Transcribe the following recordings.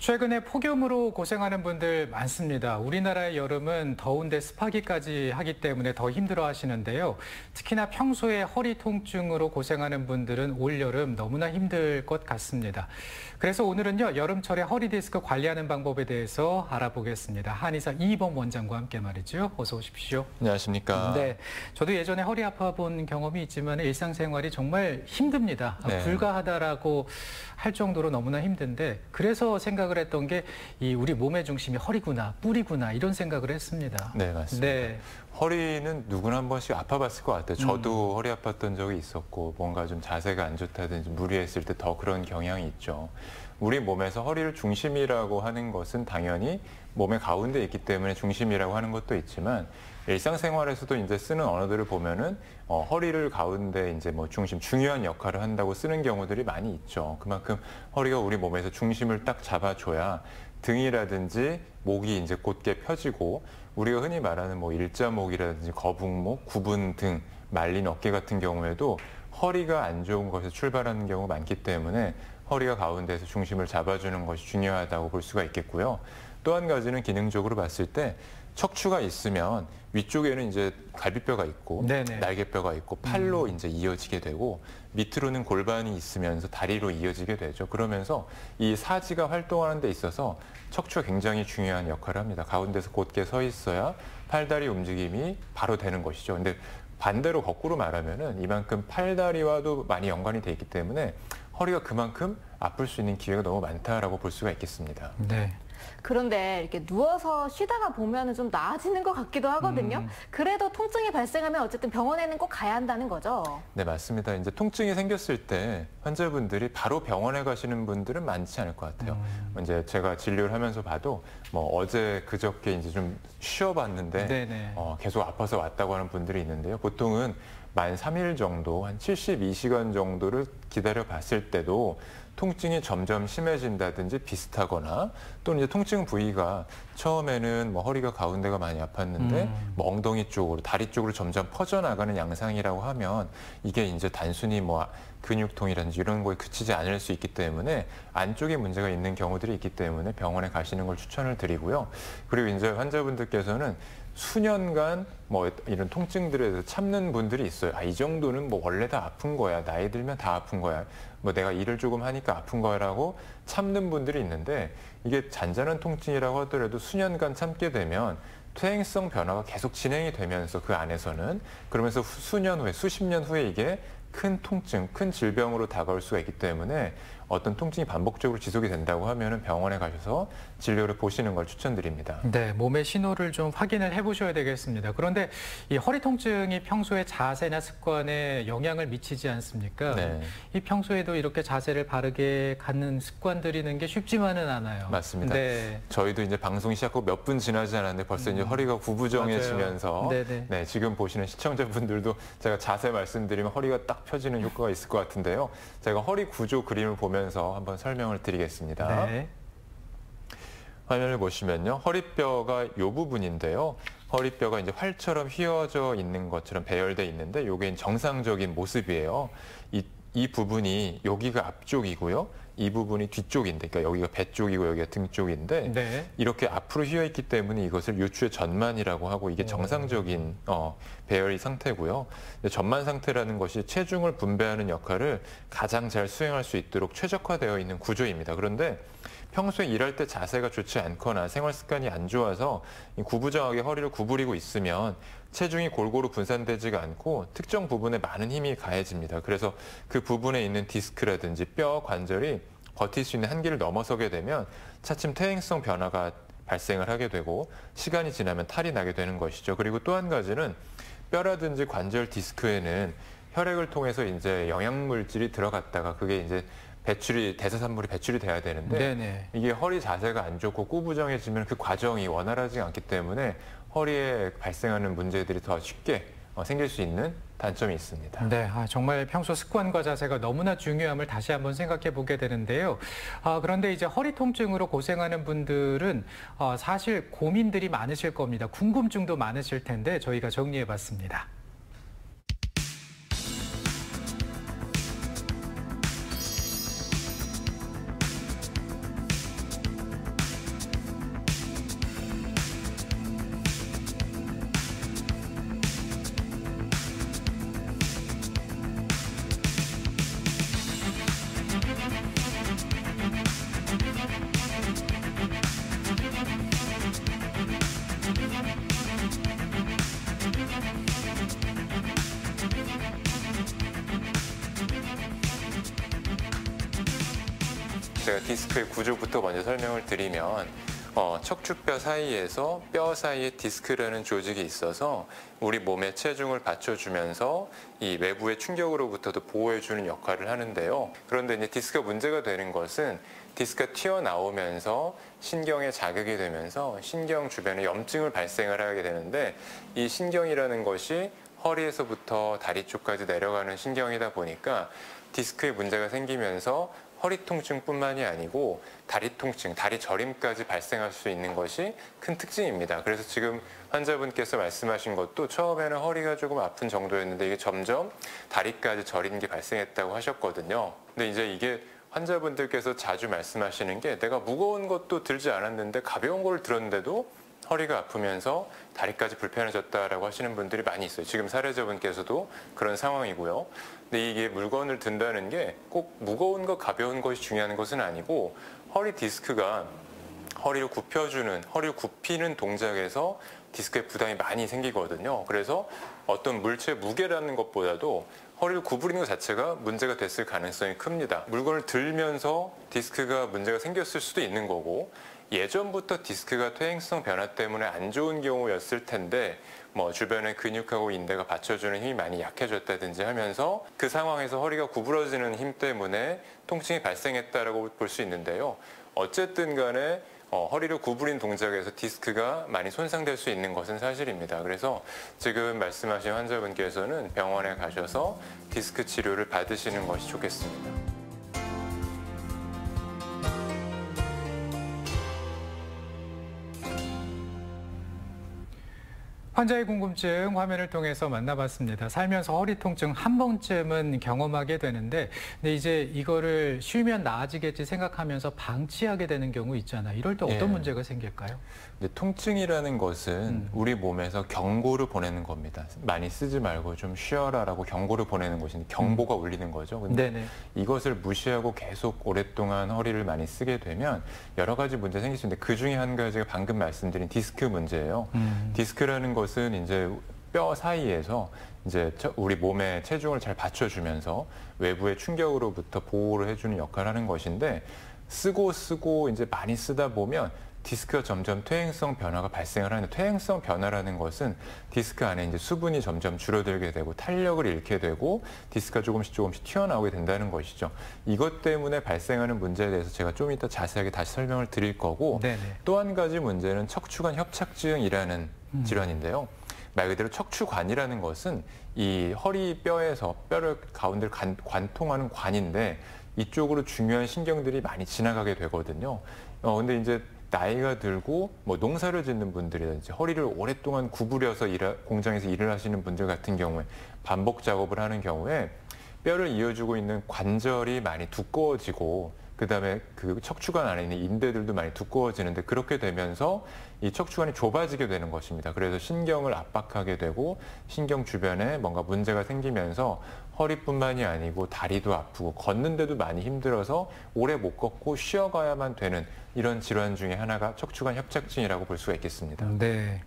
최근에 폭염으로 고생하는 분들 많습니다. 우리나라의 여름은 더운데 습하기까지 하기 때문에 더 힘들어 하시는데요. 특히나 평소에 허리 통증으로 고생하는 분들은 올여름 너무나 힘들 것 같습니다. 그래서 오늘은요, 여름철에 허리 디스크 관리하는 방법에 대해서 알아보겠습니다. 한의사 이희범 원장과 함께 말이죠. 어서 오십시오. 안녕하십니까. 네, 저도 예전에 허리 아파본 경험이 있지만 일상생활이 정말 힘듭니다. 네. 불가하다라고 할 정도로 너무나 힘든데 그래서 생각을 했던 게 이 우리 몸의 중심이 허리구나, 뿌리구나 이런 생각을 했습니다. 네, 맞습니다. 네. 허리는 누구나 한 번씩 아파봤을 것 같아요. 저도 허리 아팠던 적이 있었고 뭔가 좀 자세가 안 좋다든지 무리했을 때 더 그런 경향이 있죠. 우리 몸에서 허리를 중심이라고 하는 것은 당연히 몸의 가운데 있기 때문에 중심이라고 하는 것도 있지만 일상생활에서도 이제 쓰는 언어들을 보면은 허리를 가운데 이제 뭐 중심, 중요한 역할을 한다고 쓰는 경우들이 많이 있죠. 그만큼 허리가 우리 몸에서 중심을 딱 잡아줘야 등이라든지 목이 이제 곧게 펴지고 우리가 흔히 말하는 뭐 일자목이라든지 거북목, 굽은 등, 말린 어깨 같은 경우에도 허리가 안 좋은 것에서 출발하는 경우가 많기 때문에 허리가 가운데에서 중심을 잡아주는 것이 중요하다고 볼 수가 있겠고요. 또 한 가지는 기능적으로 봤을 때 척추가 있으면 위쪽에는 이제 갈비뼈가 있고 네네. 날개뼈가 있고 팔로 이제 이어지게 되고 밑으로는 골반이 있으면서 다리로 이어지게 되죠. 그러면서 이 사지가 활동하는 데 있어서 척추가 굉장히 중요한 역할을 합니다. 가운데서 곧게 서 있어야 팔다리 움직임이 바로 되는 것이죠. 근데 반대로 거꾸로 말하면은 이만큼 팔다리와도 많이 연관이 돼 있기 때문에 허리가 그만큼 아플 수 있는 기회가 너무 많다라고 볼 수가 있겠습니다. 네. 그런데 이렇게 누워서 쉬다가 보면 좀 나아지는 것 같기도 하거든요. 그래도 통증이 발생하면 어쨌든 병원에는 꼭 가야 한다는 거죠. 네, 맞습니다. 이제 통증이 생겼을 때 환자분들이 바로 병원에 가시는 분들은 많지 않을 것 같아요. 이제 제가 진료를 하면서 봐도 뭐 어제 그저께 이제 좀 쉬어봤는데 네네. 계속 아파서 왔다고 하는 분들이 있는데요. 보통은 만 3일 정도, 한 72시간 정도를 기다려 봤을 때도 통증이 점점 심해진다든지 비슷하거나 또는 이제 통증 부위가 처음에는 뭐 허리가 가운데가 많이 아팠는데 뭐 엉덩이 쪽으로, 다리 쪽으로 점점 퍼져나가는 양상이라고 하면 이게 이제 단순히 뭐 근육통이라든지 이런 거에 그치지 않을 수 있기 때문에 안쪽에 문제가 있는 경우들이 있기 때문에 병원에 가시는 걸 추천을 드리고요. 그리고 이제 환자분들께서는 수년간 뭐 이런 통증들에 대해서 참는 분들이 있어요. 아, 이 정도는 뭐 원래 다 아픈 거야. 나이 들면 다 아픈 거야. 뭐 내가 일을 조금 하니까 아픈 거야라고 참는 분들이 있는데 이게 잔잔한 통증이라고 하더라도 수년간 참게 되면 퇴행성 변화가 계속 진행이 되면서 그 안에서는 그러면서 수년 후에, 수십 년 후에 이게 큰 통증, 큰 질병으로 다가올 수가 있기 때문에 어떤 통증이 반복적으로 지속이 된다고 하면 병원에 가셔서 진료를 보시는 걸 추천드립니다. 네, 몸의 신호를 좀 확인을 해보셔야 되겠습니다. 그런데 이 허리 통증이 평소에 자세나 습관에 영향을 미치지 않습니까? 네. 이 평소에도 이렇게 자세를 바르게 갖는 습관 들이는 게 쉽지만은 않아요. 맞습니다. 네. 저희도 이제 방송 시작하고 몇 분 지나지 않았는데 벌써 이제 허리가 구부정해지면서 네, 지금 보시는 시청자분들도 제가 자세 말씀드리면 허리가 딱 펴지는 효과가 있을 것 같은데요. 제가 허리 구조 그림을 보면서 한번 설명을 드리겠습니다. 네. 화면을 보시면요. 허리뼈가 이 부분인데요. 허리뼈가 이제 활처럼 휘어져 있는 것처럼 배열돼 있는데 이게 정상적인 모습이에요. 이 부분이 여기가 앞쪽이고요. 이 부분이 뒤쪽인데, 그러니까 여기가 배 쪽이고 여기가 등 쪽인데 네. 이렇게 앞으로 휘어 있기 때문에 이것을 요추의 전만이라고 하고 이게 정상적인 배열의 상태고요. 전만 상태라는 것이 체중을 분배하는 역할을 가장 잘 수행할 수 있도록 최적화되어 있는 구조입니다. 그런데 평소에 일할 때 자세가 좋지 않거나 생활 습관이 안 좋아서 구부정하게 허리를 구부리고 있으면 체중이 골고루 분산되지가 않고 특정 부분에 많은 힘이 가해집니다. 그래서 그 부분에 있는 디스크라든지 뼈, 관절이 버틸 수 있는 한계를 넘어서게 되면 차츰 퇴행성 변화가 발생을 하게 되고 시간이 지나면 탈이 나게 되는 것이죠. 그리고 또 한 가지는 뼈라든지 관절 디스크에는 혈액을 통해서 이제 영양물질이 들어갔다가 그게 이제 대사산물이 배출이 돼야 되는데 네네. 이게 허리 자세가 안 좋고 꾸부정해지면 그 과정이 원활하지 않기 때문에 허리에 발생하는 문제들이 더 쉽게 생길 수 있는 단점이 있습니다. 네, 정말 평소 습관과 자세가 너무나 중요함을 다시 한번 생각해 보게 되는데요. 그런데 이제 허리 통증으로 고생하는 분들은 사실 고민들이 많으실 겁니다. 궁금증도 많으실 텐데 저희가 정리해 봤습니다. 제가 디스크의 구조부터 먼저 설명을 드리면 척추뼈 사이에서 뼈 사이에 디스크라는 조직이 있어서 우리 몸의 체중을 받쳐주면서 이 외부의 충격으로부터도 보호해주는 역할을 하는데요. 그런데 이제 디스크가 문제가 되는 것은 디스크가 튀어나오면서 신경에 자극이 되면서 신경 주변에 염증을 발생을 하게 되는데 이 신경이라는 것이 허리에서부터 다리 쪽까지 내려가는 신경이다 보니까 디스크에 문제가 생기면서 허리 통증뿐만이 아니고 다리 통증, 다리 저림까지 발생할 수 있는 것이 큰 특징입니다. 그래서 지금 환자분께서 말씀하신 것도 처음에는 허리가 조금 아픈 정도였는데 이게 점점 다리까지 저리는 게 발생했다고 하셨거든요. 근데 이제 이게 환자분들께서 자주 말씀하시는 게 내가 무거운 것도 들지 않았는데 가벼운 걸 들었는데도 허리가 아프면서 다리까지 불편해졌다라고 하시는 분들이 많이 있어요. 지금 사례자분께서도 그런 상황이고요. 근데 이게 물건을 든다는 게 꼭 무거운 것, 가벼운 것이 중요한 것은 아니고 허리 디스크가 허리를 굽혀주는, 허리를 굽히는 동작에서 디스크에 부담이 많이 생기거든요. 그래서 어떤 물체의 무게라는 것보다도 허리를 구부리는 것 자체가 문제가 됐을 가능성이 큽니다. 물건을 들면서 디스크가 문제가 생겼을 수도 있는 거고 예전부터 디스크가 퇴행성 변화 때문에 안 좋은 경우였을 텐데 뭐 주변의 근육하고 인대가 받쳐주는 힘이 많이 약해졌다든지 하면서 그 상황에서 허리가 구부러지는 힘 때문에 통증이 발생했다라고 볼 수 있는데요. 어쨌든 간에 허리를 구부린 동작에서 디스크가 많이 손상될 수 있는 것은 사실입니다. 그래서 지금 말씀하신 환자분께서는 병원에 가셔서 디스크 치료를 받으시는 것이 좋겠습니다. 환자의 궁금증 화면을 통해서 만나봤습니다. 살면서 허리 통증 한 번쯤은 경험하게 되는데 근데 이제 이거를 쉬면 나아지겠지 생각하면서 방치하게 되는 경우 있잖아요. 이럴 때 어떤 문제가 생길까요? 근데 통증이라는 것은 우리 몸에서 경고를 보내는 겁니다. 많이 쓰지 말고 좀 쉬어라라고 경고를 보내는 것인데 경보가 울리는 거죠. 근데 이것을 무시하고 계속 오랫동안 허리를 많이 쓰게 되면 여러 가지 문제가 생길 수 있는데 그 중에 한 가지가 방금 말씀드린 디스크 문제예요. 디스크라는 것은 이제 뼈 사이에서 이제 우리 몸의 체중을 잘 받쳐주면서 외부의 충격으로부터 보호를 해주는 역할을 하는 것인데 쓰고 이제 많이 쓰다 보면 디스크가 점점 퇴행성 변화가 발생을 하는데 퇴행성 변화라는 것은 디스크 안에 이제 수분이 점점 줄어들게 되고 탄력을 잃게 되고 디스크가 조금씩 튀어나오게 된다는 것이죠. 이것 때문에 발생하는 문제에 대해서 제가 좀 이따 자세하게 다시 설명을 드릴 거고 또 한 가지 문제는 척추관 협착증이라는 질환인데요. 말 그대로 척추관이라는 것은 이 허리 뼈에서 뼈를 가운데를 관통하는 관인데 이쪽으로 중요한 신경들이 많이 지나가게 되거든요. 근데 이제 나이가 들고 뭐 농사를 짓는 분들이든지 허리를 오랫동안 구부려서 공장에서 일을 하시는 분들 같은 경우에 반복 작업을 하는 경우에 뼈를 이어주고 있는 관절이 많이 두꺼워지고 그다음에 그 척추관 안에 있는 인대들도 많이 두꺼워지는데 그렇게 되면서 이 척추관이 좁아지게 되는 것입니다. 그래서 신경을 압박하게 되고 신경 주변에 뭔가 문제가 생기면서 허리뿐만이 아니고 다리도 아프고 걷는데도 많이 힘들어서 오래 못 걷고 쉬어가야만 되는 이런 질환 중에 하나가 척추관 협착증이라고 볼 수가 있겠습니다. 네.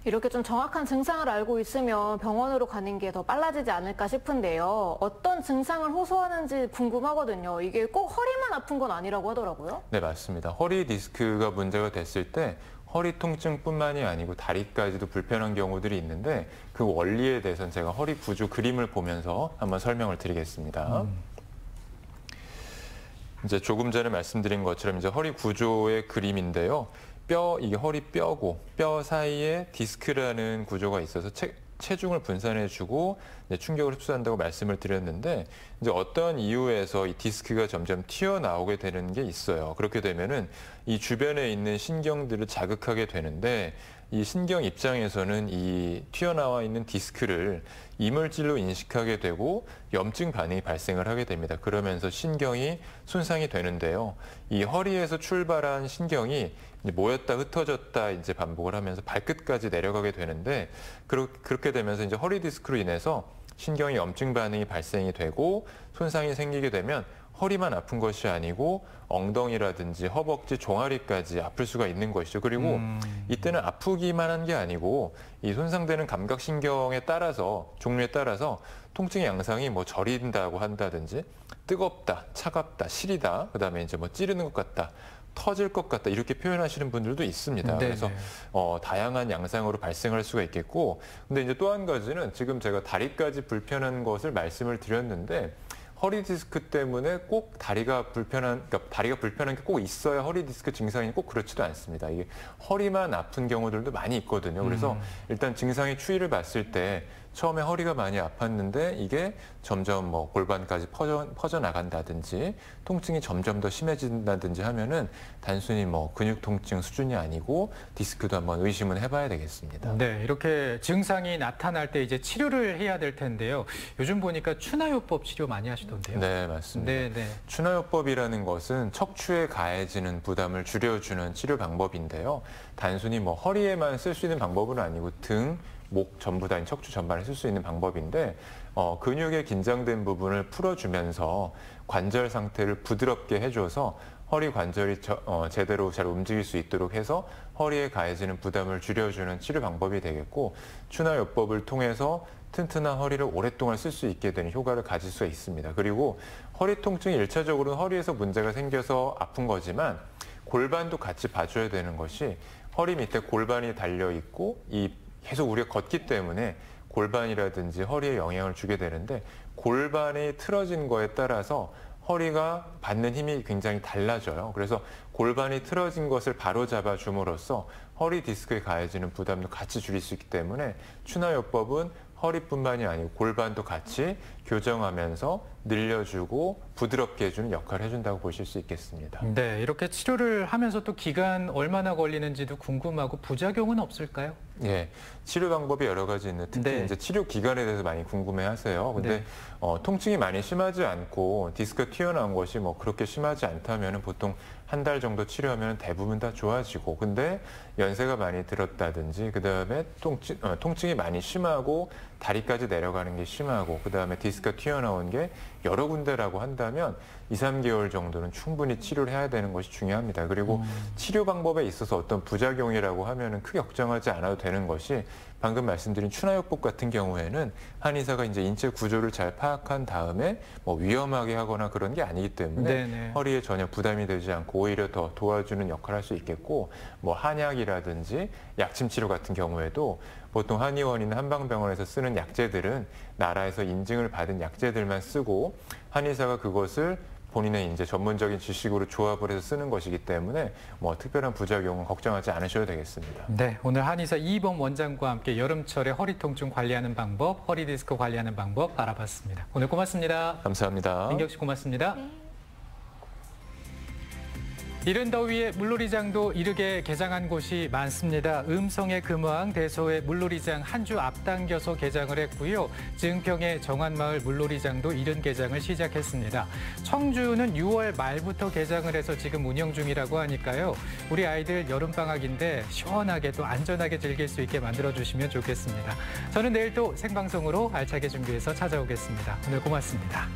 이렇게 좀 정확한 증상을 알고 있으면 병원으로 가는 게 더 빨라지지 않을까 싶은데요. 어떤 증상을 호소하는지 궁금하거든요. 이게 꼭 허리만 아픈 건 아니라고 하더라고요. 네, 맞습니다. 허리 디스크가 문제가 됐을 때 허리 통증뿐만이 아니고 다리까지도 불편한 경우들이 있는데 그 원리에 대해서는 제가 허리 구조 그림을 보면서 한번 설명을 드리겠습니다. 이제 조금 전에 말씀드린 것처럼 이제 허리 구조의 그림인데요. 이게 허리 뼈고 뼈 사이에 디스크라는 구조가 있어서 체중을 분산해주고 충격을 흡수한다고 말씀을 드렸는데 이제 어떤 이유에서 이 디스크가 점점 튀어나오게 되는 게 있어요. 그렇게 되면은 이 주변에 있는 신경들을 자극하게 되는데 이 신경 입장에서는 이 튀어나와 있는 디스크를 이물질로 인식하게 되고 염증 반응이 발생을 하게 됩니다. 그러면서 신경이 손상이 되는데요. 이 허리에서 출발한 신경이 모였다 흩어졌다 이제 반복을 하면서 발끝까지 내려가게 되는데 그렇게 되면서 이제 허리 디스크로 인해서 신경이 염증 반응이 발생이 되고 손상이 생기게 되면 허리만 아픈 것이 아니고 엉덩이라든지 허벅지, 종아리까지 아플 수가 있는 것이죠. 그리고 이때는 아프기만 한 게 아니고 이 손상되는 감각신경에 따라서 종류에 따라서 통증의 양상이 뭐 저린다고 한다든지 뜨겁다, 차갑다, 시리다, 그다음에 이제 뭐 찌르는 것 같다, 터질 것 같다 이렇게 표현하시는 분들도 있습니다. 네네. 그래서 다양한 양상으로 발생할 수가 있겠고, 근데 이제 또 한 가지는 지금 제가 다리까지 불편한 것을 말씀을 드렸는데 허리 디스크 때문에 꼭 다리가 불편한 게 꼭 있어야 허리 디스크 증상이 꼭 그렇지도 않습니다. 이게 허리만 아픈 경우들도 많이 있거든요. 그래서 일단 증상의 추이를 봤을 때 처음에 허리가 많이 아팠는데 이게 점점 뭐 골반까지 퍼져 나간다든지 통증이 점점 더 심해진다든지 하면은 단순히 뭐 근육 통증 수준이 아니고 디스크도 한번 의심은 해봐야 되겠습니다. 네, 이렇게 증상이 나타날 때 이제 치료를 해야 될 텐데요. 요즘 보니까 추나요법 치료 많이 하시던데요. 네, 맞습니다. 네, 네. 추나요법이라는 것은 척추에 가해지는 부담을 줄여주는 치료 방법인데요. 단순히 뭐 허리에만 쓸 수 있는 방법은 아니고 등, 목 전부 다 척추 전반에 쓸 수 있는 방법인데 근육의 긴장된 부분을 풀어주면서 관절 상태를 부드럽게 해줘서 허리 관절이 제대로 잘 움직일 수 있도록 해서 허리에 가해지는 부담을 줄여주는 치료 방법이 되겠고, 추나요법을 통해서 튼튼한 허리를 오랫동안 쓸 수 있게 되는 효과를 가질 수가 있습니다. 그리고 허리 통증이 1차적으로는 허리에서 문제가 생겨서 아픈 거지만 골반도 같이 봐줘야 되는 것이, 허리 밑에 골반이 달려 있고 계속 우리가 걷기 때문에 골반이라든지 허리에 영향을 주게 되는데, 골반이 틀어진 거에 따라서 허리가 받는 힘이 굉장히 달라져요. 그래서 골반이 틀어진 것을 바로 잡아줌으로써 허리 디스크에 가해지는 부담도 같이 줄일 수 있기 때문에 추나요법은 허리뿐만이 아니고 골반도 같이 교정하면서 늘려주고 부드럽게 해주는 역할을 해준다고 보실 수 있겠습니다. 네, 이렇게 치료를 하면서 또 기간 얼마나 걸리는지도 궁금하고 부작용은 없을까요? 예, 치료 방법이 여러 가지 있는, 특히 네. 이제 치료 기간에 대해서 많이 궁금해하세요. 근데 네. 통증이 많이 심하지 않고 디스크가 튀어나온 것이 뭐 그렇게 심하지 않다면 보통 한 달 정도 치료하면 대부분 다 좋아지고, 근데 연세가 많이 들었다든지 그다음에 통증이 많이 심하고 다리까지 내려가는 게 심하고 그다음에 디스크가 튀어나온 게 여러 군데라고 한다면 2, 3개월 정도는 충분히 치료를 해야 되는 것이 중요합니다. 그리고 치료 방법에 있어서 어떤 부작용이라고 하면은 크게 걱정하지 않아도 되는 것이, 방금 말씀드린 추나요법 같은 경우에는 한의사가 이제 인체 구조를 잘 파악한 다음에 뭐 위험하게 하거나 그런 게 아니기 때문에 네네. 허리에 전혀 부담이 되지 않고 오히려 더 도와주는 역할을 할 수 있겠고, 뭐 한약이라든지 약침 치료 같은 경우에도 보통 한의원이나 한방병원에서 쓰는 약재들은 나라에서 인증을 받은 약재들만 쓰고 한의사가 그것을 본인의 이제 전문적인 지식으로 조합을 해서 쓰는 것이기 때문에 뭐 특별한 부작용은 걱정하지 않으셔도 되겠습니다. 네, 오늘 한의사 이희범 원장과 함께 여름철에 허리 통증 관리하는 방법, 허리 디스크 관리하는 방법 알아봤습니다. 오늘 고맙습니다. 감사합니다. 민경 씨 고맙습니다. 이른 더위에 물놀이장도 이르게 개장한 곳이 많습니다. 음성의 금왕, 대서의 물놀이장 한 주 앞당겨서 개장을 했고요. 증평의 정안마을 물놀이장도 이른 개장을 시작했습니다. 청주는 6월 말부터 개장을 해서 지금 운영 중이라고 하니까요. 우리 아이들 여름방학인데 시원하게 또 안전하게 즐길 수 있게 만들어주시면 좋겠습니다. 저는 내일 또 생방송으로 알차게 준비해서 찾아오겠습니다. 오늘 고맙습니다.